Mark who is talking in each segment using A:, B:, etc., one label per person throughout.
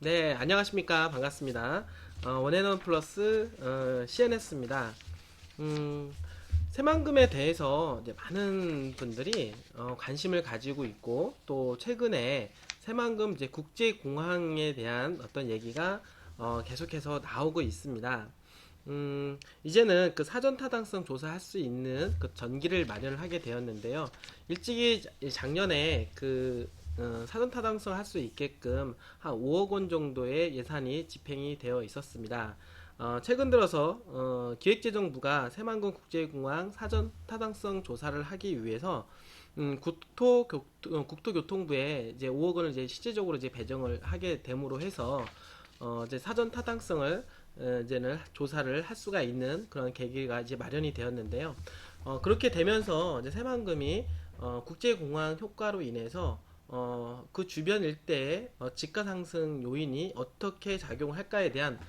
A: 네, 안녕하십니까. 반갑습니다. 원앤원 플러스 CNS입니다. 음, 새만금에 대해서 이제 많은 분들이 관심을 가지고 있고 또 최근에 새만금 이제 국제공항에 대한 어떤 얘기가 계속해서 나오고 있습니다. 이제는 그 사전 타당성 조사할 수 있는 그 전기를 마련을 하게 되었는데요. 일찍이 작년에 그 사전 타당성 할 수 있게끔 한 5억 원 정도의 예산이 집행이 되어 있었습니다. 최근 들어서 기획재정부가 새만금 국제공항 사전 타당성 조사를 하기 위해서 국토교통부에 이제 5억 원을 이제 실제적으로 이제 배정을 하게 됨으로 해서 이제 사전 타당성을 이제는 조사를 할 수가 있는 그런 계기가 이제 마련이 되었는데요. 그렇게 되면서 이제 새만금이 국제공항 효과로 인해서 그 주변 일대의 집가 상승 요인이 어떻게 작용할까에 대한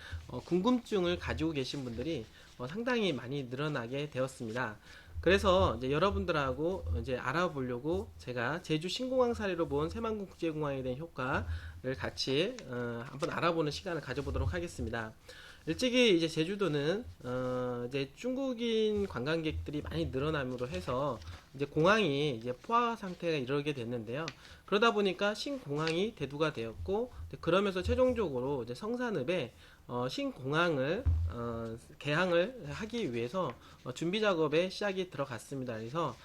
A: 궁금증을 가지고 계신 분들이 상당히 많이 늘어나게 되었습니다. 그래서 이제 여러분들하고 이제 알아보려고 제가 제주 신공항 사례로 본 새만금 국제공항에 대한 효과를 같이 한번 알아보는 시간을 가져보도록 하겠습니다. 일찍이 이제 제주도는 이제 중국인 관광객들이 많이 늘어남으로 해서 이제 공항이 이제 포화 상태가 이르게 됐는데요. 그러다 보니까 신공항이 대두가 되었고 그러면서 최종적으로 이제 성산읍에 신공항을 개항을 하기 위해서 준비 작업에 시작이 들어갔습니다. 그래서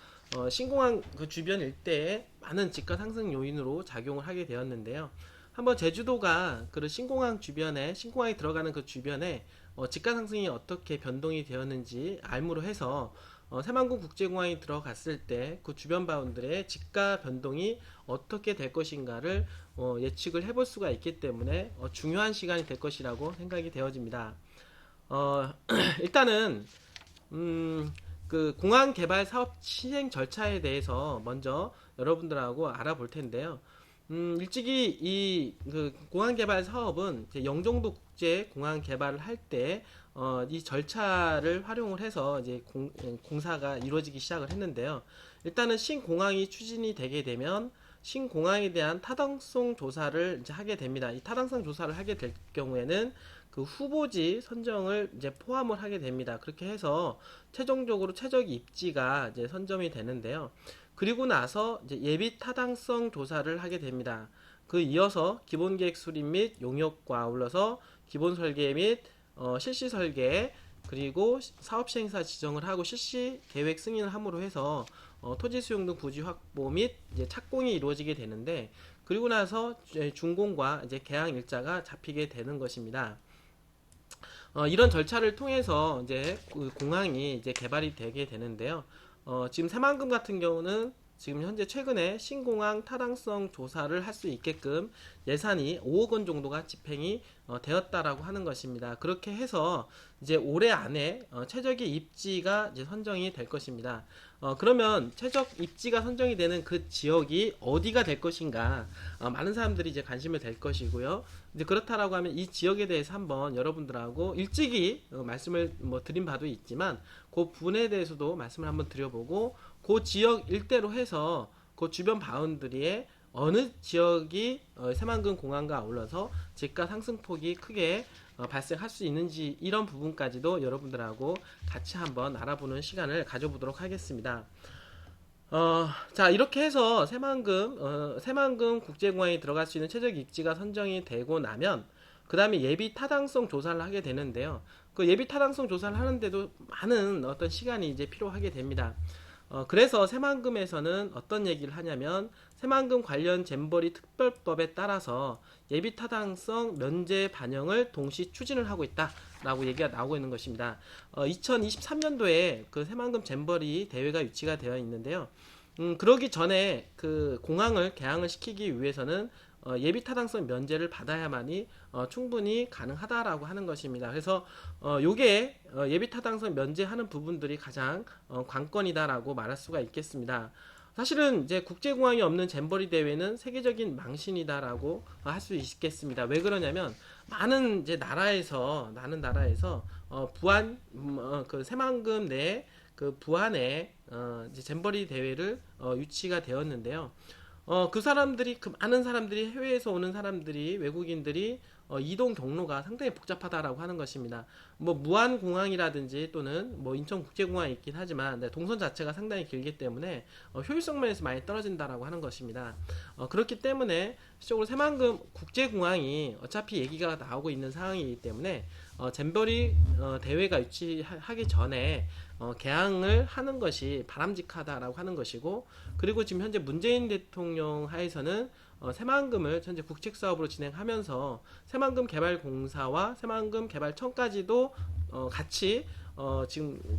A: 신공항 그 주변 일대에 많은 집가 상승 요인으로 작용을 하게 되었는데요. 한번 제주도가 그 신공항 주변에 신공항이 들어가는 그 주변에 집가 상승이 어떻게 변동이 되었는지 알무로 해서 새만금 국제공항이 들어갔을 때 그 주변 바운들의 집가 변동이 어떻게 될 것인가를 예측을 해볼 수가 있기 때문에 중요한 시간이 될 것이라고 생각이 되어집니다. 어, 일단은 그 공항 개발 사업 시행 절차에 대해서 먼저 여러분들하고 알아볼 텐데요. 일찍이 이 그 공항 개발 사업은 이제 영종도 국제 공항 개발을 할 때 이 절차를 활용을 해서 이제 공사가 이루어지기 시작을 했는데요. 일단은 신공항이 추진이 되게 되면 신공항에 대한 타당성 조사를 이제 하게 됩니다. 이 타당성 조사를 하게 될 경우에는 그 후보지 선정을 이제 포함을 하게 됩니다. 그렇게 해서 최종적으로 최적 입지가 이제 선점이 되는데요. 그리고 나서 이제 예비 타당성 조사를 하게 됩니다. 그 이어서 기본계획 수립 및 용역과 아울러서 기본 설계 및 실시 설계 그리고 사업 시행사 지정을 하고 실시 계획 승인을 함으로 해서 토지 수용 등 부지 확보 및 이제 착공이 이루어지게 되는데 그리고 나서 준공과 이제 개항 일자가 잡히게 되는 것입니다. 이런 절차를 통해서 이제 그 공항이 이제 개발이 되게 되는데요. 지금 새만금 같은 경우는 지금 현재 최근에 신공항 타당성 조사를 할 수 있게끔 예산이 5억 원 정도가 집행이 되었다라고 하는 것입니다. 그렇게 해서 이제 올해 안에 최적의 입지가 이제 선정이 될 것입니다. 그러면 최적 입지가 선정이 되는 그 지역이 어디가 될 것인가? 많은 사람들이 이제 관심을 될 것이고요. 이제 그렇다라고 하면 이 지역에 대해서 한번 여러분들하고 일찍이 말씀을 뭐 드린 바도 있지만 그 부분에 대해서도 말씀을 한번 드려보고 그 지역 일대로 해서 그 주변 바운드리에 어느 지역이 새만금 공항과 아울러서 집가 상승폭이 크게 발생할 수 있는지 이런 부분까지도 여러분들하고 같이 한번 알아보는 시간을 가져보도록 하겠습니다. 자, 이렇게 해서 새만금 국제공항에 들어갈 수 있는 최적 입지가 선정이 되고 나면, 그 다음에 예비 타당성 조사를 하게 되는데요. 그 예비 타당성 조사를 하는데도 많은 어떤 시간이 이제 필요하게 됩니다. 그래서 새만금에서는 어떤 얘기를 하냐면, 새만금 관련 잼버리 특별법에 따라서 예비 타당성 면제 반영을 동시 추진을 하고 있다라고 얘기가 나오고 있는 것입니다. 2023년도에 그 새만금 잼버리 대회가 유치가 되어 있는데요. 그러기 전에 그 공항을 개항을 시키기 위해서는 예비 타당성 면제를 받아야만이 충분히 가능하다라고 하는 것입니다. 그래서 요게 예비 타당성 면제하는 부분들이 가장 관건이다라고 말할 수가 있겠습니다. 사실은 이제 국제공항이 없는 잼버리 대회는 세계적인 망신이다라고 할 수 있겠습니다. 왜 그러냐면 많은 이제 나라에서 부안 그 새만금 내 그 부안에 이제 잼버리 대회를 유치가 되었는데요. 그 사람들이, 그 많은 사람들이, 해외에서 오는 사람들이, 외국인들이 이동 경로가 상당히 복잡하다라고 하는 것입니다. 뭐 무안공항이라든지 또는 뭐 인천국제공항이 있긴 하지만 네, 동선 자체가 상당히 길기 때문에 효율성 면에서 많이 떨어진다라고 하는 것입니다. 그렇기 때문에 실적으로 새만금 국제공항이 어차피 얘기가 나오고 있는 상황이기 때문에 잼버리 대회가 유치하기 전에 개항을 하는 것이 바람직하다라고 하는 것이고, 그리고 지금 현재 문재인 대통령 하에서는 새만금을 현재 국책 사업으로 진행하면서 새만금 개발공사와 새만금 개발청까지도 같이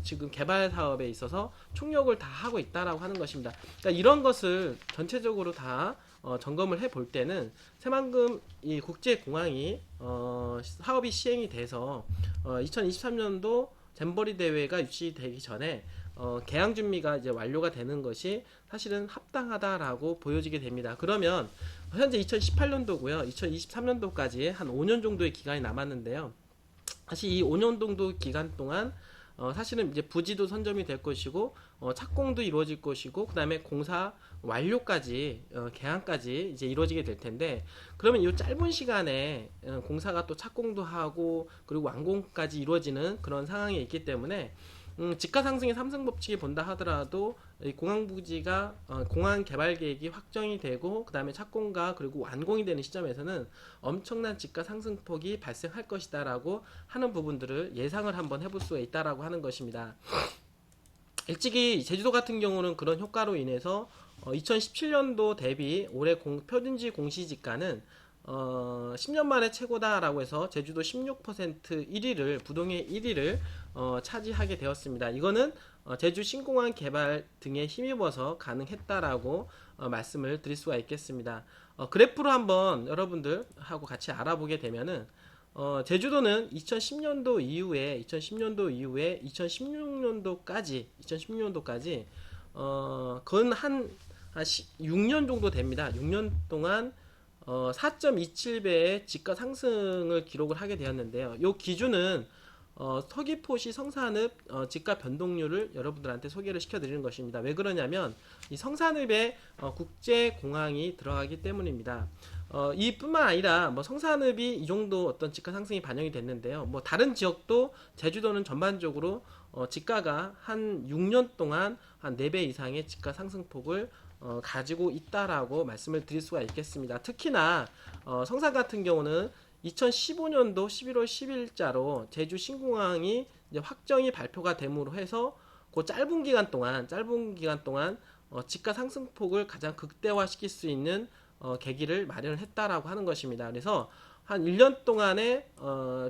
A: 지금 개발 사업에 있어서 총력을 다 하고 있다라고 하는 것입니다. 그러니까 이런 것을 전체적으로 다 점검을 해볼 때는 새만금 이 국제공항이 사업이 시행이 돼서 2023년도 잼버리 대회가 유치되기 전에 개항 준비가 이제 완료가 되는 것이 사실은 합당하다라고 보여지게 됩니다. 그러면 현재 2018년도고요. 2023년도까지 한 5년 정도의 기간이 남았는데요. 사실 이 5년 정도 기간 동안 사실은 이제 부지도 선점이 될 것이고 착공도 이루어질 것이고 그다음에 공사 완료까지 개항까지 이제 이루어지게 될 텐데, 그러면 이 짧은 시간에 공사가 또 착공도 하고 그리고 완공까지 이루어지는 그런 상황이 있기 때문에 지가 상승의 삼성 법칙이 본다 하더라도 이 공항 부지가 공항 개발 계획이 확정이 되고 그다음에 착공과 그리고 완공이 되는 시점에서는 엄청난 지가 상승폭이 발생할 것이다라고 하는 부분들을 예상을 한번 해볼 수가 있다라고 하는 것입니다. 일찍이 제주도 같은 경우는 그런 효과로 인해서 2017년도 대비 올해 표준지 공시지가는 10년 만에 최고다라고 해서 제주도 16% 1위를 부동의 1위를 차지하게 되었습니다. 이거는 제주 신공항 개발 등에 힘입어서 가능했다라고 말씀을 드릴 수가 있겠습니다. 그래프로 한번 여러분들하고 같이 알아보게 되면은 제주도는 2010년도 이후에 2016년도까지 건 한 6년 정도 됩니다. 6년 동안 4.27배의 지가 상승을 기록을 하게 되었는데요. 이 기준은 서귀포시 성산읍 지가 변동률을 여러분들한테 소개를 시켜드리는 것입니다. 왜 그러냐면 이 성산읍에 국제공항이 들어가기 때문입니다. 이뿐만 아니라 뭐 성산읍이 이 정도 어떤 지가 상승이 반영이 됐는데요. 뭐 다른 지역도 제주도는 전반적으로 지가가 한 6년 동안 한 4배 이상의 지가 상승폭을 가지고 있다라고 말씀을 드릴 수가 있겠습니다. 특히나 성산 같은 경우는 2015년도 11월 10일자로 제주 신공항이 이제 확정이 발표가 됨으로 해서 그 짧은 기간 동안 지가 상승폭을 가장 극대화시킬 수 있는 계기를 마련을 했다라고 하는 것입니다. 그래서 한 1년 동안에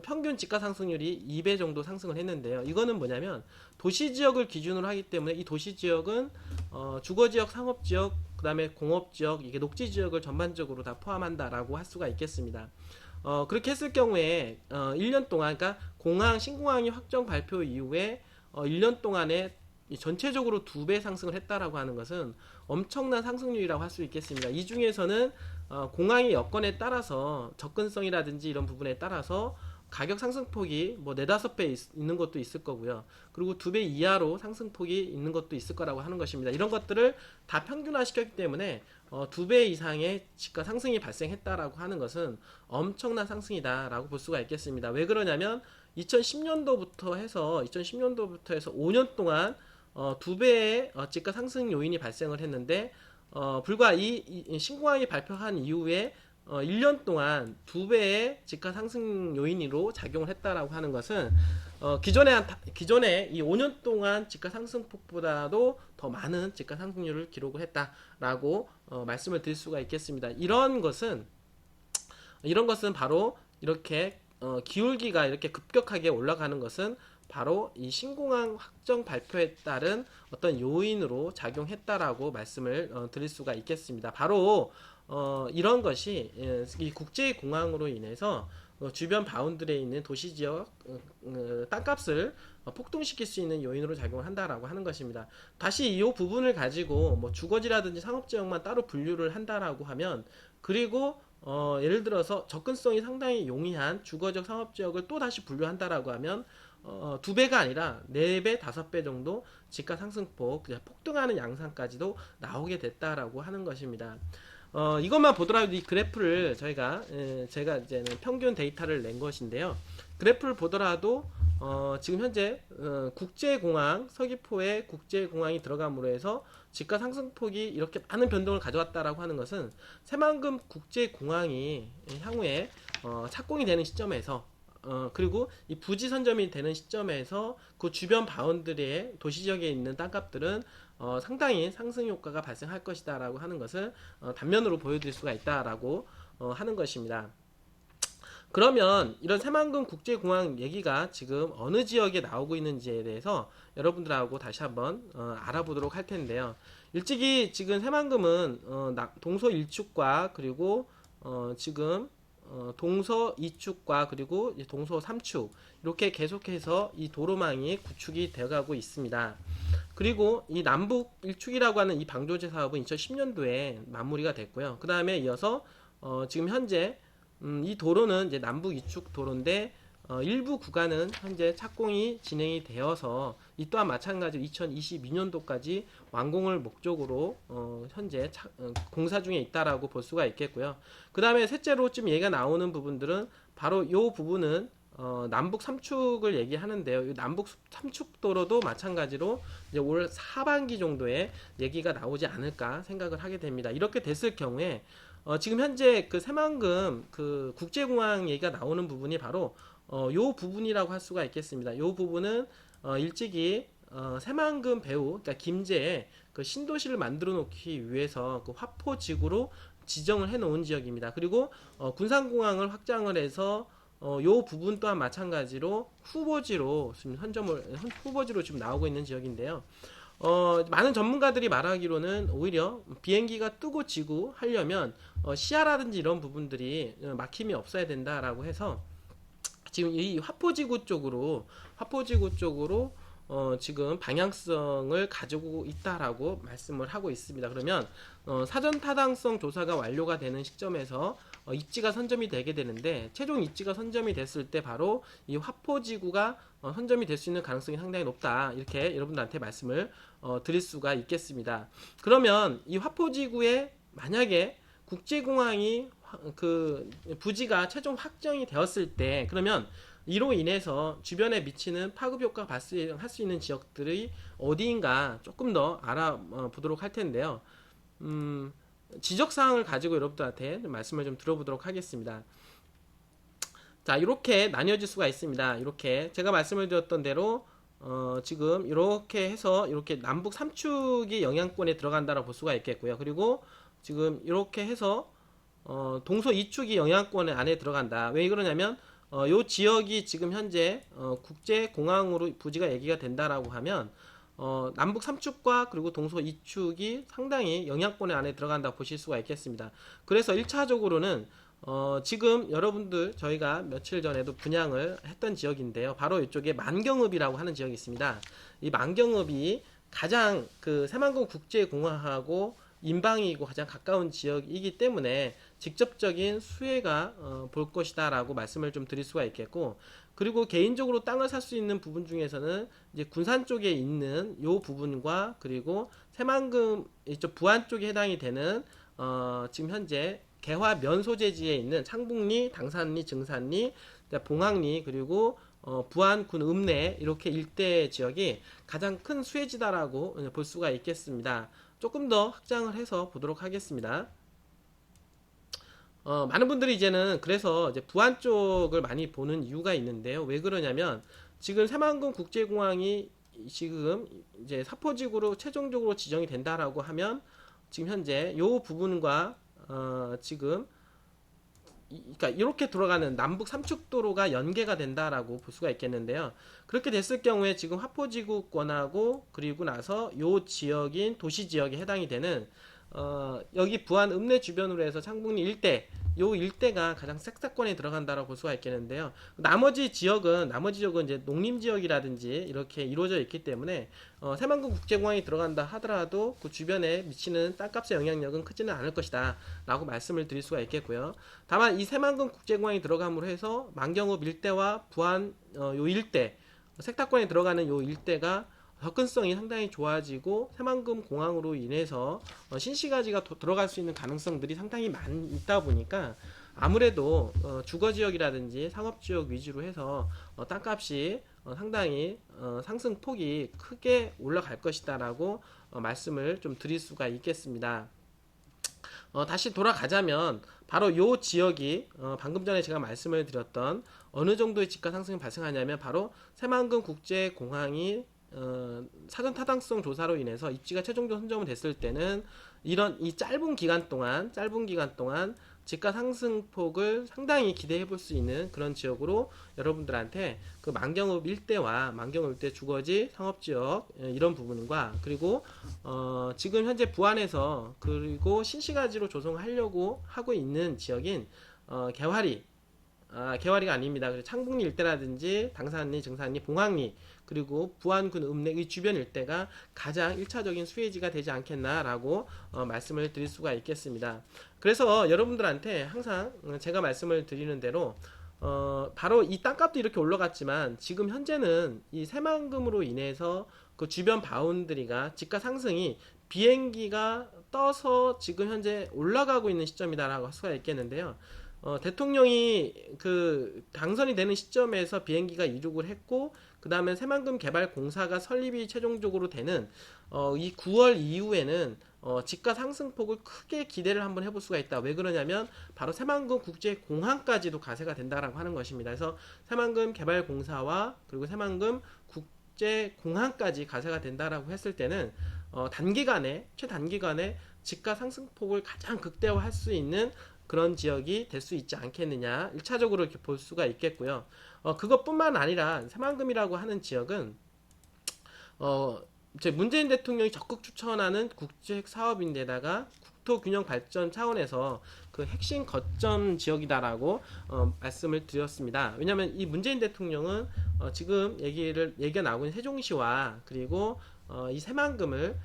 A: 평균 지가 상승률이 2배 정도 상승을 했는데요. 이거는 뭐냐면 도시지역을 기준으로 하기 때문에 이 도시지역은 주거지역, 상업지역, 그 다음에 공업지역, 이게 녹지지역을 전반적으로 다 포함한다라고 할 수가 있겠습니다. 그렇게 했을 경우에 1년 동안, 그러니까 신공항이 확정 발표 이후에 1년 동안에 전체적으로 2배 상승을 했다라고 하는 것은 엄청난 상승률이라고 할 수 있겠습니다. 이 중에서는 공항의 여건에 따라서 접근성이라든지 이런 부분에 따라서 가격 상승폭이 뭐 4, 5배 있는 것도 있을 거고요. 그리고 2배 이하로 상승폭이 있는 것도 있을 거라고 하는 것입니다. 이런 것들을 다 평균화 시켰기 때문에 2배 이상의 지가 상승이 발생했다라고 하는 것은 엄청난 상승이다라고 볼 수가 있겠습니다. 왜 그러냐면 2010년도부터 해서 5년 동안 2배의 지가 상승 요인이 발생을 했는데 불과 이 신공항이 발표한 이후에 1년 동안 2배의 지가 상승 요인으로 작용을 했다라고 하는 것은 기존에 이 5년 동안 지가 상승폭보다도 더 많은 지가 상승률을 기록을 했다라고 말씀을 드릴 수가 있겠습니다. 이런 것은 바로 이렇게 기울기가 이렇게 급격하게 올라가는 것은 바로 이 신공항 확정 발표에 따른 어떤 요인으로 작용했다라고 말씀을 드릴 수가 있겠습니다. 바로 이런 것이 이 국제공항으로 인해서 주변 바운드리에 있는 도시지역 땅값을 폭등시킬 수 있는 요인으로 작용을 한다라고 하는 것입니다. 다시 이 부분을 가지고 뭐 주거지라든지 상업지역만 따로 분류를 한다라고 하면, 그리고 예를 들어서 접근성이 상당히 용이한 주거적 상업지역을 또 다시 분류한다라고 하면 2배가 아니라 4배, 5배 정도 지가 상승폭, 폭등하는 양상까지도 나오게 됐다라고 하는 것입니다. 이것만 보더라도 이 그래프를 제가 이제는 평균 데이터를 낸 것인데요. 그래프를 보더라도 지금 현재 국제공항 서귀포에 국제공항이 들어감으로 해서 집가 상승폭이 이렇게 많은 변동을 가져왔다라고 하는 것은 새만금 국제공항이 향후에 착공이 되는 시점에서 그리고 이 부지 선점이 되는 시점에서 그 주변 바운드리의 도시지역에 있는 땅값들은 상당히 상승 효과가 발생할 것이다라고 하는 것을 단면으로 보여드릴 수가 있다라고 하는 것입니다. 그러면 이런 새만금 국제공항 얘기가 지금 어느 지역에 나오고 있는지에 대해서 여러분들하고 다시 한번 알아보도록 할 텐데요. 일찍이 지금 새만금은 동서 1축과 그리고 지금 동서 2축과 그리고 동서 3축 이렇게 계속해서 이 도로망이 구축이 되어가고 있습니다. 그리고 이 남북 1축이라고 하는 이 방조제 사업은 2010년도에 마무리가 됐고요. 그 다음에 이어서 지금 현재 이 도로는 이제 남북 2축 도로인데 일부 구간은 현재 착공이 진행이 되어서 이 또한 마찬가지로 2022년도까지 완공을 목적으로 현재 공사 중에 있다라고 볼 수가 있겠고요. 그 다음에 셋째로 좀 얘기가 나오는 부분들은 바로 이 부분은 남북 3축을 얘기하는데요. 이 남북 3축 도로도 마찬가지로 이제 올 하반기 정도에 얘기가 나오지 않을까 생각을 하게 됩니다. 이렇게 됐을 경우에 지금 현재 그 새만금 그 국제공항 얘기가 나오는 부분이 바로 요 부분이라고 할 수가 있겠습니다. 요 부분은 일찍이 새만금 배후, 그러니까 김제에 그 신도시를 만들어 놓기 위해서 그 화포지구로 지정을 해 놓은 지역입니다. 그리고 군산공항을 확장을 해서 요 부분 또한 마찬가지로 후보지로 지금 후보지로 지금 나오고 있는 지역인데요. 많은 전문가들이 말하기로는 오히려 비행기가 뜨고 지고 하려면 시야라든지 이런 부분들이 막힘이 없어야 된다라고 해서 지금 이 화포지구 쪽으로 지금 방향성을 가지고 있다라고 말씀을 하고 있습니다. 그러면 사전 타당성 조사가 완료가 되는 시점에서 입지가 선점이 되게 되는데 최종 입지가 선점이 됐을 때 바로 이 화포지구가 선점이 될 수 있는 가능성이 상당히 높다. 이렇게 여러분들한테 말씀을 드릴 수가 있겠습니다. 그러면 이 화포지구에 만약에 국제공항이 그 부지가 최종 확정이 되었을 때 그러면 이로 인해서 주변에 미치는 파급 효과가 발생할 수 있는 지역들이 어디인가 조금 더 알아보도록 할 텐데요. 지적사항을 가지고 여러분들한테 말씀을 좀 들어보도록 하겠습니다. 자, 이렇게 나뉘어질 수가 있습니다. 이렇게 제가 말씀을 드렸던 대로 지금 이렇게 해서 이렇게 남북 3축이 영향권에 들어간다고 볼 수가 있겠고요. 그리고 지금 이렇게 해서 동서 2축이 영향권 안에 들어간다. 왜 그러냐면 요 지역이 지금 현재 국제공항으로 부지가 얘기가 된다라고 하면 남북 3축과 그리고 동서 2축이 상당히 영향권 안에 들어간다 보실 수가 있겠습니다. 그래서 1차적으로는 지금 여러분들 저희가 며칠 전에도 분양을 했던 지역인데요. 바로 이쪽에 만경읍이라고 하는 지역이 있습니다. 이 만경읍이 가장 그 새만금 국제공항하고 인방이고 가장 가까운 지역이기 때문에 직접적인 수혜가 볼 것이다 라고 말씀을 좀 드릴 수가 있겠고, 그리고 개인적으로 땅을 살 수 있는 부분 중에서는 이제 군산 쪽에 있는 요 부분과 그리고 새만금 이쪽 부안 쪽에 해당이 되는 지금 현재 개화 면소재지에 있는 창북리, 당산리, 증산리, 봉항리 그리고 부안 군 읍내 이렇게 일대 지역이 가장 큰 수혜지다라고 볼 수가 있겠습니다. 조금 더 확장을 해서 보도록 하겠습니다. 많은 분들이 이제는 그래서 이제 부안 쪽을 많이 보는 이유가 있는데요. 왜 그러냐면 지금 새만금 국제공항이 지금 이제 사포지구로 최종적으로 지정이 된다라고 하면 지금 현재 요 부분과 지금 그러니까 이렇게 돌아가는 남북 3축도로가 연계가 된다라고 볼 수가 있겠는데요. 그렇게 됐을 경우에 지금 화포지구권하고 그리고 나서 요 지역인 도시지역에 해당이 되는 여기 부안 읍내 주변으로 해서 창북리 일대 요 일대가 가장 색사권에 들어간다라고 볼 수가 있겠는데요. 나머지 지역은 이제 농림지역이라든지 이렇게 이루어져 있기 때문에 새만금 국제공항이 들어간다 하더라도 그 주변에 미치는 땅값의 영향력은 크지는 않을 것이다 라고 말씀을 드릴 수가 있겠고요. 다만 이 새만금 국제공항이 들어감으로 해서 만경읍 일대와 부안 요 일대 색타권에 들어가는 요 일대가 접근성이 상당히 좋아지고 새만금 공항으로 인해서 신시가지가 들어갈 수 있는 가능성들이 상당히 있다 보니까 아무래도 주거지역이라든지 상업지역 위주로 해서 땅값이 상당히 상승폭이 크게 올라갈 것이다라고 말씀을 좀 드릴 수가 있겠습니다. 다시 돌아가자면 바로 요 지역이 방금 전에 제가 말씀을 드렸던 어느 정도의 집가 상승이 발생하냐면 바로 새만금 국제공항이 사전 타당성 조사로 인해서 입지가 최종적으로 선정이 됐을 때는 이런 이 짧은 기간 동안 집가 상승폭을 상당히 기대해 볼 수 있는 그런 지역으로 여러분들한테 그 만경읍 일대와 만경읍 일대 주거지 상업지역 이런 부분과 그리고 지금 현재 부안에서 그리고 신시가지로 조성하려고 하고 있는 지역인 개화리가 아닙니다. 그리고 창북리 일대라든지 당산리, 증산리, 봉황리 그리고 부안군 읍내 주변 일대가 가장 1차적인 수혜지가 되지 않겠나라고 말씀을 드릴 수가 있겠습니다. 그래서 여러분들한테 항상 제가 말씀을 드리는 대로 바로 이 땅값도 이렇게 올라갔지만 지금 현재는 이 새만금으로 인해서 그 주변 바운드리가 집가 상승이 비행기가 떠서 지금 현재 올라가고 있는 시점이다라고 할 수가 있겠는데요. 대통령이 그 당선이 되는 시점에서 비행기가 이륙을 했고 그 다음에 새만금 개발공사가 설립이 최종적으로 되는 이 9월 이후에는 집가 상승폭을 크게 기대를 한번 해볼 수가 있다. 왜 그러냐면 바로 새만금 국제공항까지도 가세가 된다라고 하는 것입니다. 그래서 새만금 개발공사와 그리고 새만금 국제공항까지 가세가 된다라고 했을 때는 최단기간에 집가 상승폭을 가장 극대화할 수 있는 그런 지역이 될 수 있지 않겠느냐 1차적으로 이렇게 볼 수가 있겠고요. 그것뿐만 아니라 새만금이라고 하는 지역은 문재인 대통령이 적극 추천하는 국책 사업인데다가 국토균형 발전 차원에서 그 핵심 거점 지역이다라고 말씀을 드렸습니다. 왜냐하면 이 문재인 대통령은 지금 얘기가 나오고 있는 세종시와 그리고 이 새만금을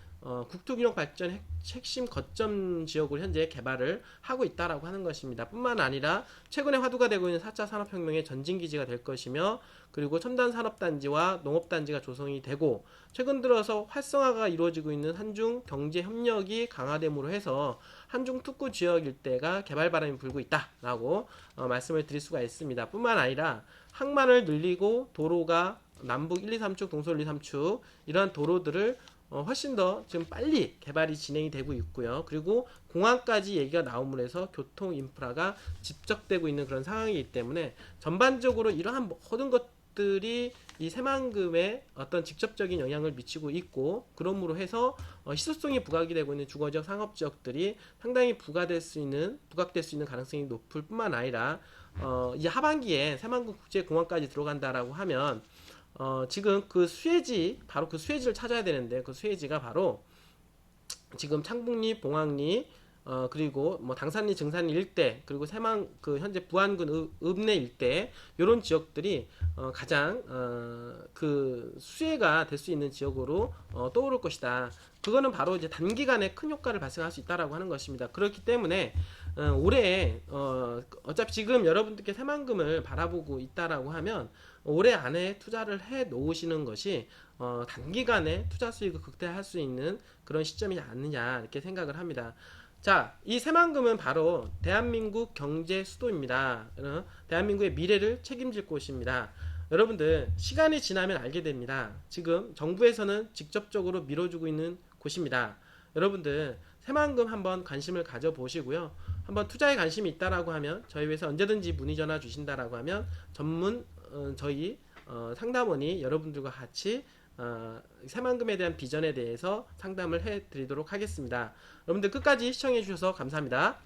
A: 국토균형 발전 핵심 거점 지역으로 현재 개발을 하고 있다라고 하는 것입니다. 뿐만 아니라 최근에 화두가 되고 있는 4차 산업혁명의 전진기지가 될 것이며 그리고 첨단 산업단지와 농업단지가 조성이 되고 최근 들어서 활성화가 이루어지고 있는 한중 경제 협력이 강화됨으로 해서 한중 특구 지역 일대가 개발 바람이 불고 있다라고 말씀을 드릴 수가 있습니다. 뿐만 아니라 항만을 늘리고 도로가 남북 1, 2, 3축, 동서 1, 2, 3축 이러한 도로들을 훨씬 더 지금 빨리 개발이 진행이 되고 있고요. 그리고 공항까지 얘기가 나옴으로 해서 교통 인프라가 집적되고 있는 그런 상황이기 때문에 전반적으로 이러한 모든 것들이 이 새만금에 어떤 직접적인 영향을 미치고 있고 그러므로 해서 희소성이 부각이 되고 있는 주거지역 상업지역들이 상당히 부각될 수 있는 가능성이 높을 뿐만 아니라 이 하반기에 새만금 국제공항까지 들어간다라고 하면 지금 바로 그 수혜지를 찾아야 되는데 그 수혜지가 바로 지금 창북리, 봉황리, 그리고 뭐 당산리, 증산리 일대, 그리고 현재 부안군 읍내 일대 이런 지역들이 가장 그 수혜가 될 수 있는 지역으로 떠오를 것이다. 그거는 바로 이제 단기간에 큰 효과를 발생할 수 있다라고 하는 것입니다. 그렇기 때문에 올해 어차피 지금 여러분들께 새만금을 바라보고 있다라고 하면 올해 안에 투자를 해 놓으시는 것이 단기간에 투자 수익을 극대화할 수 있는 그런 시점이지 않느냐 이렇게 생각을 합니다. 자, 이 새만금은 바로 대한민국 경제 수도입니다. 대한민국의 미래를 책임질 곳입니다. 여러분들 시간이 지나면 알게 됩니다. 지금 정부에서는 직접적으로 밀어주고 있는 곳입니다. 여러분들 새만금 한번 관심을 가져보시고요. 한번 투자에 관심이 있다라고 하면 저희 회사 언제든지 문의 전화 주신다라고 하면 저희 상담원이 여러분들과 같이 새만금에 대한 비전에 대해서 상담을 해드리도록 하겠습니다. 여러분들 끝까지 시청해 주셔서 감사합니다.